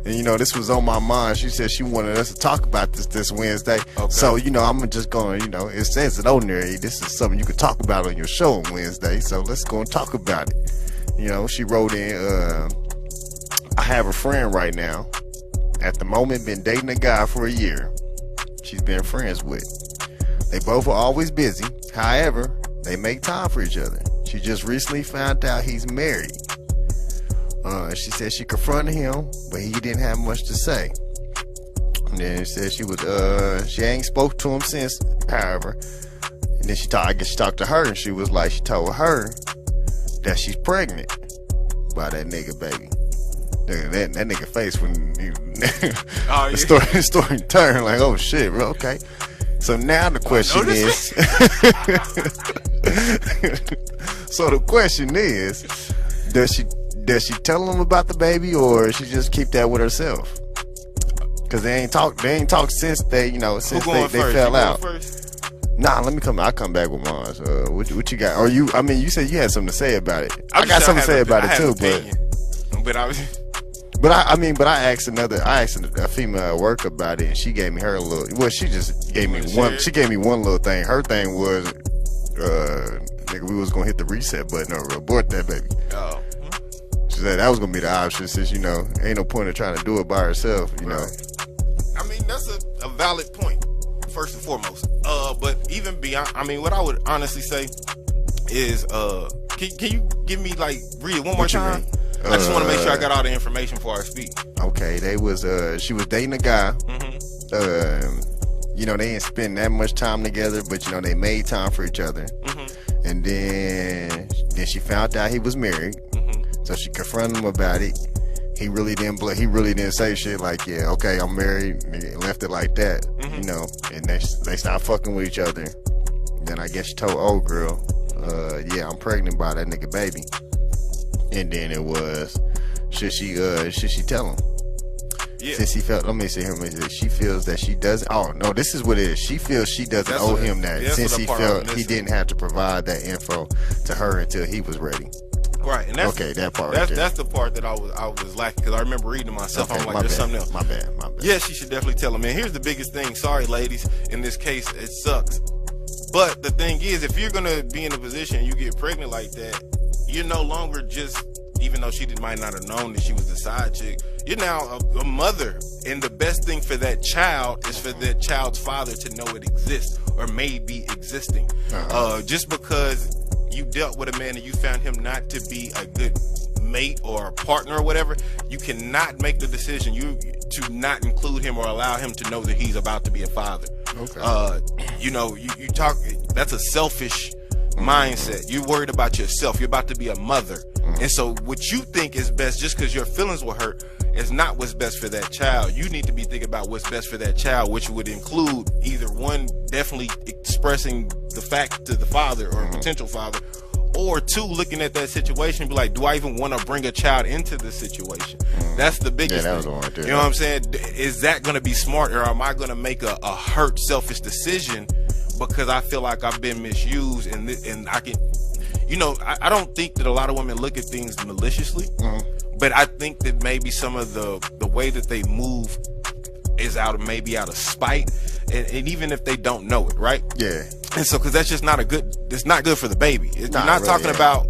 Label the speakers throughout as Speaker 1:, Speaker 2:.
Speaker 1: And, you know, this was on my mind. She said she wanted us to talk about this Wednesday.
Speaker 2: Okay.
Speaker 1: So, you know, I'm just going, you know, it says it on there. This is something you could talk about on your show on Wednesday. So let's go and talk about it. You know, she wrote in, I have a friend right now. At the moment, been dating a guy for a year. She's been friends with. They both are always busy. However, they make time for each other. She just recently found out he's married. She said she confronted him, but he didn't have much to say. And then she said she ain't spoke to him since, however. And then I guess she talked to her, and she was like, she told her that she's pregnant by that nigga, baby. That nigga face when the story turned like, oh shit, bro, okay. So now the question is, so the question is, does she tell him about the baby, or she just keep that with herself? Cause they ain't talked since they, you know, since they fell out. Nah, I'll come back with mine. What you got? Or you? I mean, you said you had something to say about it. I got something to say about it too, but I asked a female at work about it, and she gave me her little. Well, she just gave me one. She gave me one little thing. Her thing was, nigga, we was gonna hit the reset button or abort that baby.
Speaker 2: Oh.
Speaker 1: She said that was gonna be the option, since, you know, ain't no point in trying to do it by herself, you know.
Speaker 2: I mean, that's a valid point, first and foremost. But even beyond, I mean, what I would honestly say is, can you give me, like, read it one more time? I just want to make sure I got all the information before I speak. Okay,
Speaker 1: she was dating a guy.
Speaker 2: Mm-hmm.
Speaker 1: You know, they didn't spend that much time together, but, you know, they made time for each other.
Speaker 2: Mm-hmm.
Speaker 1: And then she found out he was married.
Speaker 2: Mm-hmm.
Speaker 1: So she confronted him about it. He really didn't say shit like, yeah, okay, I'm married. And left it like that,
Speaker 2: mm-hmm.
Speaker 1: you know. And they stopped fucking with each other. Then I guess she told old girl, yeah, I'm pregnant by that nigga baby. And then it was, should she tell him?
Speaker 2: Yeah.
Speaker 1: Since he felt, she feels that she doesn't. Oh no, this is what it is. She feels she doesn't owe him that, since he felt he didn't have to provide that info to her until he was ready.
Speaker 2: Right, and that's
Speaker 1: okay. That part.
Speaker 2: That's the part that I was lacking, because I remember reading it myself.
Speaker 1: Okay,
Speaker 2: I'm like, there's something else.
Speaker 1: My bad.
Speaker 2: Yeah, she should definitely tell him. And here's the biggest thing. Sorry, ladies. In this case, it sucks. But the thing is, if you're gonna be in a position and you get pregnant like that, you're no longer just, even though she might not have known that she was the side chick, you're now a mother. And the best thing for that child is for that child's father to know it exists, or may be existing. Just because you dealt with a man and you found him not to be a good mate or a partner or whatever, you cannot make the decision to not include him or allow him to know that he's about to be a father.
Speaker 1: Okay.
Speaker 2: You know, you talk, that's a selfish mindset. You're worried about yourself. You're about to be a mother. And so what you think is best, just because your feelings will hurt, is not what's best for that child. You need to be thinking about what's best for that child, which would include either one, definitely expressing the fact to the father or potential father, or two, looking at that situation and be like, do I even want to bring a child into this situation? That's the biggest thing.
Speaker 1: Was the one right there.
Speaker 2: You know what I'm saying? Is that going to be smart, or am I going to make a hurt, selfish decision because I feel like I've been misused, and I can, you know, I don't think that a lot of women look at things maliciously, but I think that maybe some of the way that they move is out of spite, and even if they don't know it, right?
Speaker 1: Yeah.
Speaker 2: And so, because that's just not it's not good for the baby. You're not talking about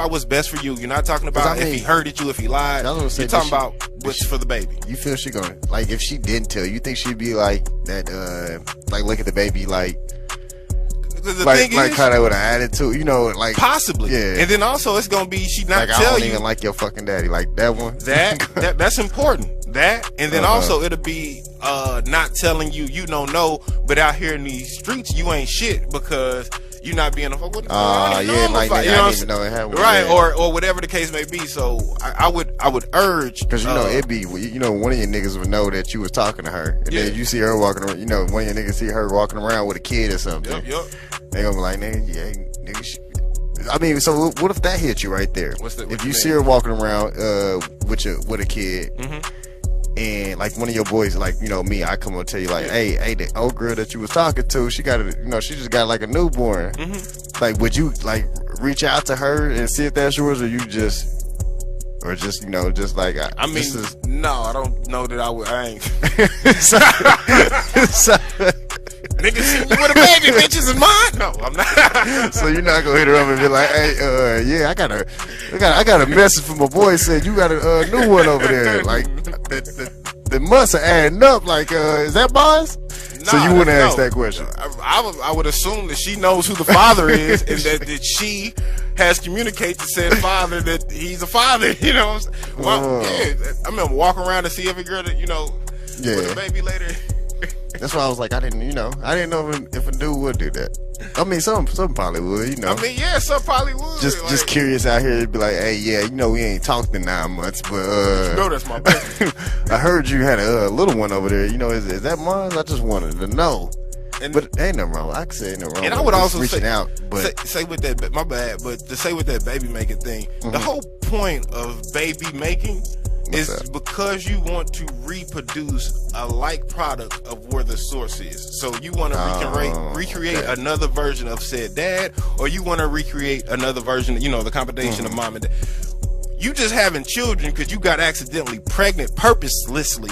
Speaker 2: what's best for you. You're not talking about if he hurted you, if he lied. You're talking about what's for the baby.
Speaker 1: You feel she gonna, like, if she didn't tell you, think she'd be like that, like, look at the baby, like kind of with an attitude, you know, like
Speaker 2: possibly.
Speaker 1: Yeah.
Speaker 2: And then also it's gonna be she not
Speaker 1: like,
Speaker 2: tell you.
Speaker 1: I don't even like your fucking daddy, like that one.
Speaker 2: That's important. That, and then also it'll be not telling you don't know, but out here in these streets you ain't shit because you're not being a fuck.
Speaker 1: Yeah, like nigga, I didn't even know it happened.
Speaker 2: Right, or whatever the case may be. So I would urge,
Speaker 1: because you know it'd be, you know, one of your niggas would know that you was talking to her, and then you see her walking around, you know, one of your niggas see her walking around with a kid or something.
Speaker 2: Yep.
Speaker 1: They gonna be like, nigga, I mean, so what if that hit you right there? If you see her walking around with a kid, and like one of your boys, like, you know, me, I come and tell you like, hey, the old girl that you was talking to, she got she just got like a newborn. Like, would you like reach out to her and see if that's yours, or you just or just just like
Speaker 2: I mean, no, I don't know that I would. I ain't. Nigga, see you with a baby, bitches is mine. No, I'm not.
Speaker 1: So you're not gonna hit her up and be like, hey, yeah, I got a message from my boy said you got a new one over there. Like the months are adding up. Like, is that boss?
Speaker 2: Nah,
Speaker 1: so you wouldn't ask that question.
Speaker 2: I would assume that she knows who the father is, and that she has communicated to said father that he's a father. You know what I'm saying? Well, yeah, I remember walking around to see every girl that with a baby later.
Speaker 1: That's why I was like, I didn't know if a dude would do that. I mean, some probably would,
Speaker 2: I mean, yeah, some probably would.
Speaker 1: Just curious out here to be like, hey, yeah, we ain't talked in 9 months, but
Speaker 2: that's my baby.
Speaker 1: I heard you had a little one over there. Is that mine? I just wanted to know. But ain't nothing wrong. I can say ain't nothing wrong.
Speaker 2: And I would also
Speaker 1: reaching
Speaker 2: say,
Speaker 1: out, but
Speaker 2: say with that, my bad. But to say with that baby making thing, the whole point of baby making is because you want to reproduce a like product of where the source is. So you want to recreate another version of said dad, or you want to recreate another version, the combination of mom and dad. You just having children because you got accidentally pregnant purposelessly.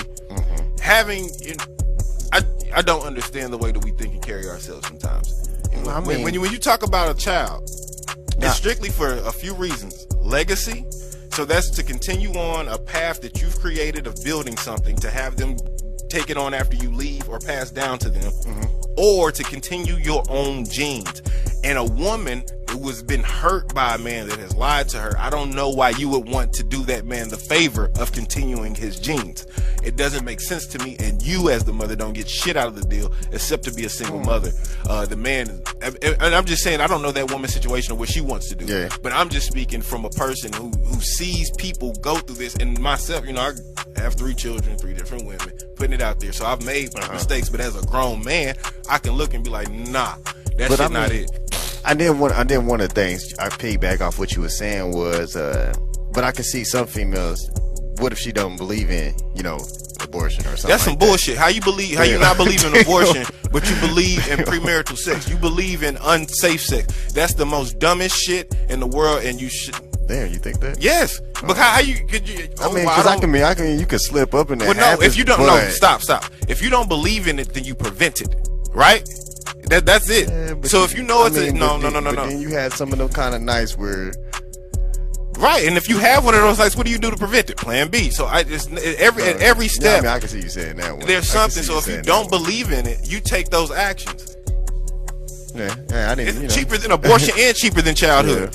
Speaker 2: I don't understand the way that we think and carry ourselves sometimes. When you talk about a child, it's strictly for a few reasons. Legacy. So that's to continue on a path that you've created of building something, to have them take it on after you leave or pass down to them, or to continue your own genes. And a woman who has been hurt by a man that has lied to her, I don't know why you would want to do that man the favor of continuing his genes. It doesn't make sense to me, and you as the mother don't get shit out of the deal except to be a single mother. The man, and I'm just saying, I don't know that woman's situation or what she wants to do, but I'm just speaking from a person who sees people go through this, and myself, I have 3 children, 3 different women, putting it out there. So I've made mistakes, but as a grown man, I can look and be like, nah, that's not it.
Speaker 1: I didn't one of the things I piggyback off what you were saying was, but I can see some females. What if she don't believe in, abortion or something?
Speaker 2: That's some bullshit. How you not believe in abortion, but you believe in premarital sex? You believe in unsafe sex. That's the most dumbest shit in the world, and you should.
Speaker 1: Damn, you think that?
Speaker 2: Yes. But how you could you?
Speaker 1: I mean, because I can, you can slip up in that.
Speaker 2: Well, no, if you don't, stop. If you don't believe in it, then you prevent it, right? That's it. Yeah, so if you know it's no.
Speaker 1: Then you had some of them kind of nights where.
Speaker 2: Right, and if you have one of those nights, what do you do to prevent it? Plan B. So at every step,
Speaker 1: I can see you saying that one.
Speaker 2: There's something. So if you don't believe in it, you take those actions.
Speaker 1: Yeah, I didn't.
Speaker 2: It's cheaper than abortion and cheaper than childhood,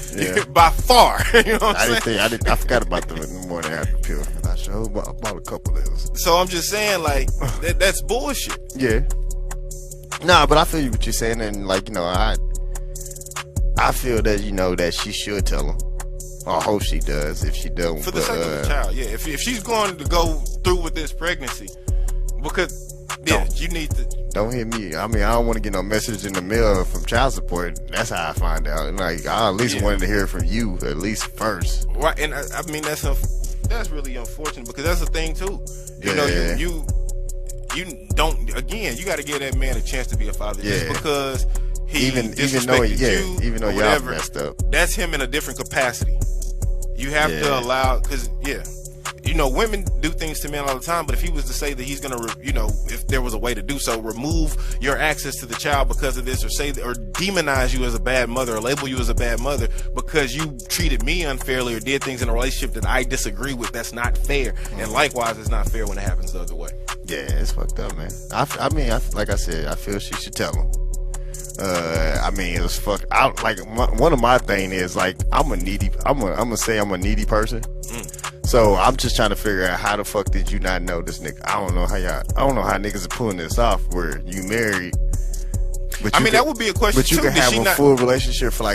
Speaker 2: by far. You know what I'm saying?
Speaker 1: I forgot about the morning after pill. I sure bought a couple of those.
Speaker 2: So I'm just saying, like, that's bullshit.
Speaker 1: Yeah. Nah, but I feel you what you're saying, and I feel that that she should tell him. I hope she does. If she doesn't,
Speaker 2: for the sake of the child, yeah. If she's going to go through with this pregnancy, because you need to.
Speaker 1: Don't hit me. I mean, I don't want to get no message in the mail from child support. That's how I find out. And I at least wanted to hear it from you at least first.
Speaker 2: Right, and I mean that's really unfortunate because that's the thing too. You don't. Again, you got to give that man a chance to be a father just because. Even though y'all messed up, that's him in a different capacity. You have to allow, because women do things to men all the time. But if he was to say that he's gonna, if there was a way to do so, remove your access to the child because of this, or demonize you as a bad mother, or label you as a bad mother because you treated me unfairly or did things in a relationship that I disagree with, that's not fair. And likewise, it's not fair when it happens the other way.
Speaker 1: Yeah, it's fucked up, man. I mean, like I said, I feel she should tell him. I mean, it was fucked. One of my thing is I'm gonna say I'm a needy person. So I'm just trying to figure out how the fuck did you not know this nigga? I don't know how niggas are pulling this off where you married. But
Speaker 2: that would be a question.
Speaker 1: But you can have a full relationship for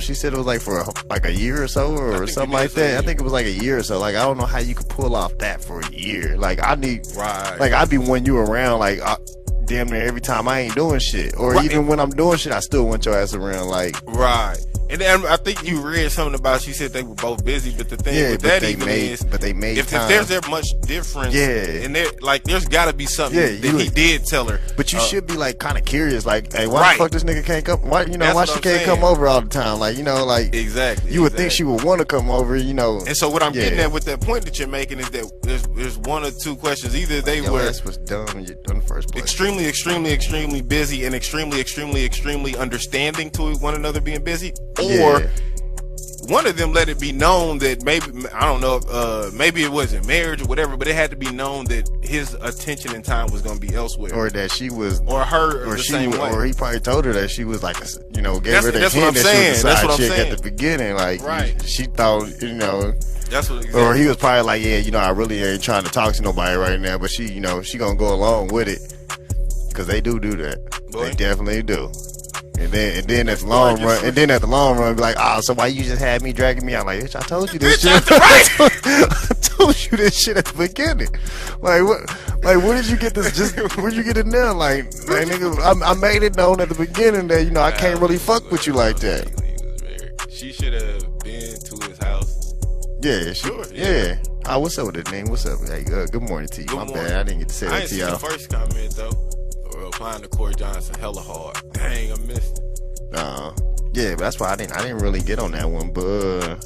Speaker 1: she said it was for a year or so or something like that. I think it was a year or so. I don't know how you could pull off that for a year. I'd be when you around damn near every time I ain't doing shit, or even when I'm doing shit, I still want your ass around.
Speaker 2: Right. And then I think you read something about she said they were both busy, but the thing with
Speaker 1: but
Speaker 2: that even is,
Speaker 1: but they made
Speaker 2: if
Speaker 1: time.
Speaker 2: there's that much difference, and there like there's got to be something that he did tell her.
Speaker 1: But you should be like kind of curious, like, hey, why the fuck this nigga can't come? Why why she can't come over all the time? Like, like
Speaker 2: exactly.
Speaker 1: You would think she would want to come over, And
Speaker 2: so what I'm getting at with that point that you're making is that there's one or two questions. Either they were
Speaker 1: was dumb in the first place.
Speaker 2: extremely busy and extremely understanding to one another being busy, or one of them let it be known that maybe, I don't know, maybe it wasn't marriage or whatever, but it had to be known that his attention and time was going to be elsewhere,
Speaker 1: or that she was,
Speaker 2: or her, or the
Speaker 1: she
Speaker 2: same way,
Speaker 1: or he probably told her that she was like, gave her the
Speaker 2: that's
Speaker 1: hint
Speaker 2: what I'm
Speaker 1: that
Speaker 2: saying.
Speaker 1: she was a
Speaker 2: That's
Speaker 1: side
Speaker 2: what I'm
Speaker 1: chick
Speaker 2: saying.
Speaker 1: at the beginning, like, she thought,
Speaker 2: That's what, exactly.
Speaker 1: Or he was probably like, I really ain't trying to talk to nobody right now, but she, she gonna go along with it, because they do that. Boy. They definitely do. And then at the long run, be like, so why you just had me dragging me out? Like, bitch, I told you this shit. I told you this shit at the beginning. Like, what? Like, where did you get this? Where'd you get it now? Like nigga, I made it known at the beginning that I can't really fuck with you like that.
Speaker 2: She should have been to his house.
Speaker 1: Yeah, yeah. Oh, what's up with the name? What's up? Hey, good morning to you. My bad, I didn't get to say that to y'all.
Speaker 2: The first comment though. Applying to Corey Johnson hella hard. Dang, I missed it.
Speaker 1: Yeah, but that's why I didn't really get on that one. But